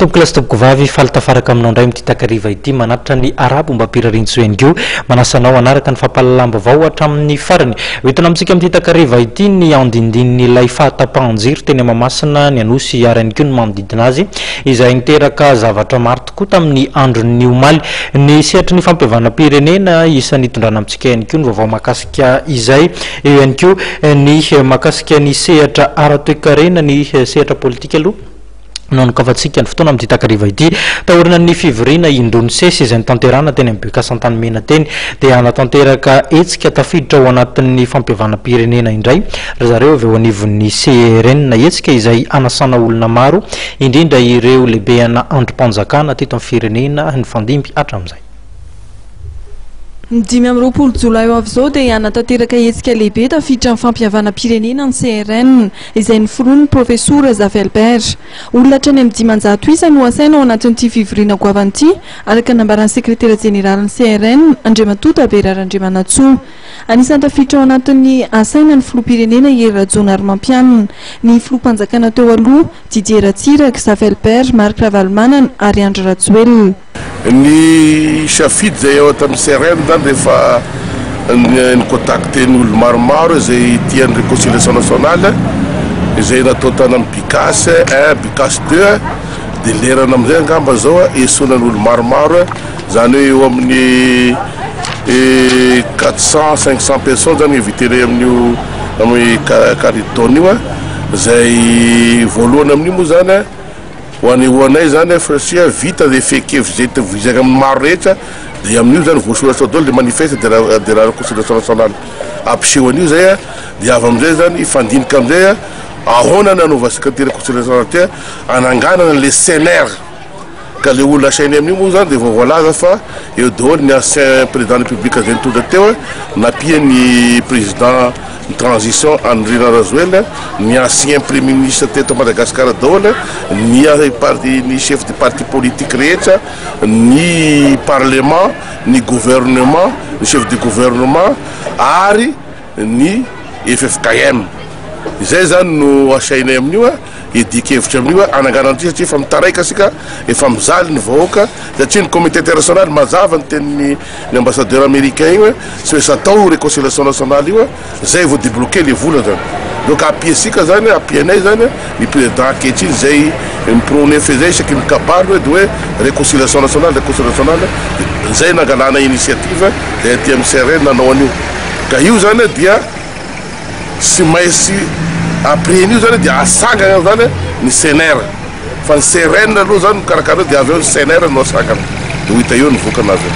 Topoklasy topoko vavy falitafaraka aminao ndray mity takariva ity manatitra ny arabo mba pirarintsoengo manasanao anaraka ny fampalalambavao hatramin'ny farany hoentina amintsika mity takariva ity ny andindin'ilay fahatapahanjiry teny Mahamasina ny Anosy ary ihany koa ny manodidina azy izay niteraka zavatra maro tokoa tamin'ny andron'ny omaly ny sehatra ny fampiavanam-pirenena isan'ny itondrana amintsika ihany koa ny vaovao mahakasika izay eo ihany koa ny mahakasika ny sehatra ara-toekarena ny sehatra politika aloha nonokavantsika ny fotoana amin'ity takariva ity tahorana ny fivoriana indrony sesy izay nitanterana teny amin'ny bekasantany-mena teny dia anatanteraka hetsika tafiditra ao anatin'ny fampiavanam-pirenena indray ry zareo avy eo anivon'ny CRN na hetsika izay anasana olona maro indrindra ireo lehibeana androm-panjakana teto amin'ny firenena ny fandimby hatramin'izay. Dimy amby roapolo jolay eo avy izao dia anatanteraka hetsika lehibe tafiditra amin'ny fampiavanam-pirenena ny CRN izay noforonin'ny profesora Zavelbert. Olona hatrany amin'ny dimanjato isa no asaina ao anatin'ity fivoriana goavan'ity araka nambaran'ny sekretera jeneralin'ny CRN Andriamatoa Taberarandriamanatsoa. Anisan'ny tafiditra ao anatin'ny asaina ny filoham-pirenena Hery Rajaonaromampianina, ny filoham-panjakana teo aloha Didier Ratsiraka, Zavelbert, Marc Ravalomanana ary Andry Rajoelina. Ny safidy zay ao tamin'ny CRN zany rehefa nicontacten'ny olo maromaro izay tian'ny réconciliation nationale izay natao tany amin'ny Bicas 1, Bicas 2 dia lerana amin'izay angamba zao esonan'ny olo maromaro zany hoe eo amin'ny 400-500 personnes zany invitére amin'ny Caritaone io zay voalohany amin'io moa zany ho anay zany satria vita dia fekevy zay tovizaka amin'ny maro rehetra dia amin'io zany voasoratra daholo dia manifeste de la réconciliation nationale ampiseho an'io zay dia avy amin'izay zany fandinika amin'izay ahoana nanaovasika ty réconciliation nationale ananganana le CNR ka le olona asainy amin'io moa zany dia voalaza fa eo daholo ny ancien président de la république zay nitondra teo napia ny président transition Andry Rajoelina, ny ancien premier ministre teto Madagascar daholo, ny chef de parti politique rehetra, ny parlement, ny gouvernement, ny chef de gouvernement ary ny FFKM. Izay zany no asainay amin'io edikevitra amin'io ananganan'ity satria efa mitaraika asika efa mizaly ny vahoaka satria ny comité international mazava ny tenin'ny ambassadeur américain io sy hoe satao réconciliation nationale io zay vao débloquer les vola zany donc apiasika zany apianay zany ny président ankehitriny zay miprôné fezay isaky ny kabary dia hoe réconciliation nationale zay nangalana initiative zay aty amin'ny CRN nanao an'io ka io zany dia sy maintsy après an'io zany dia asangana zany ny CNR fa ny CRN aloha zany mikarakara dia avy eo ny CNR no asangana dia ho hita eo ny vokanazy.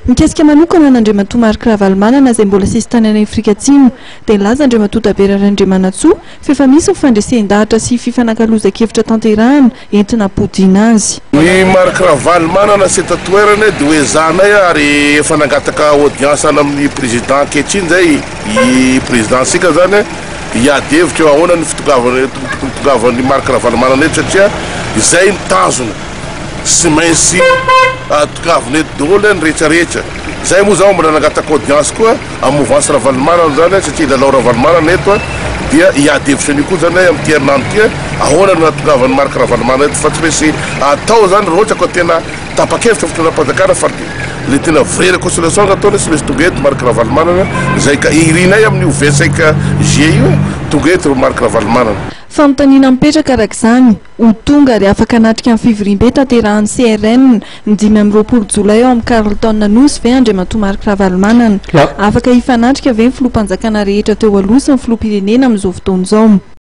Mikasika manokana n'Andriamatoa Marc Ravalomanana izay mbola sisy tany any Afrika Atsimo dia nilaza Andriamatoa Taberarandriamanatsoa fa efa misy fifandresen-dahatra sy fifanankalozan-kevitra tanterahana entina hampodiana azy. Ny Marc Ravalomanana sy tatoerana dia hoe zanay ary efa nangataka audience amin'ny président ankehitriny zay i présidentsika zany iadevitra eo ahoana ny fitongavany Marc Ravalomanana eto satria izay ny tanjona sy maintsy tongavany eto daholo ny rehetrarehetra zay moa zao mbola nangataka audience koa amin'ny mouvance Ravalomanana zany satria lalao Ravalomanana eto dia iadevitra an'io koa zany amin'ny herinandro ty ahoana no natongavany Marc Ravalomanana eto fa tsy maintsy atao zany raha ohatra ka tena tapa-kevitra fitondram-panjakana fa le tena vraie réconciliation ataony sy maintsy tonga eto Marc Ravalomanana zay ka irinay amin'ny 25 juillet io tonga eto Marc Ravalomanana. Fanontaniana mipetraka araka izany ho tonga ary afaka hanatrika amin'ny fivoriam-be tanterahan'ny CRN ny 5 amby roapolo jolay eo amin'ny Carleton Anosy ve Andriamatoa Marc Ravalomanana afaka hifanatrika ve ny filoham-panjakana rehetra teo aloha sy ny filoham-pirenena amin'izao fotoana izao.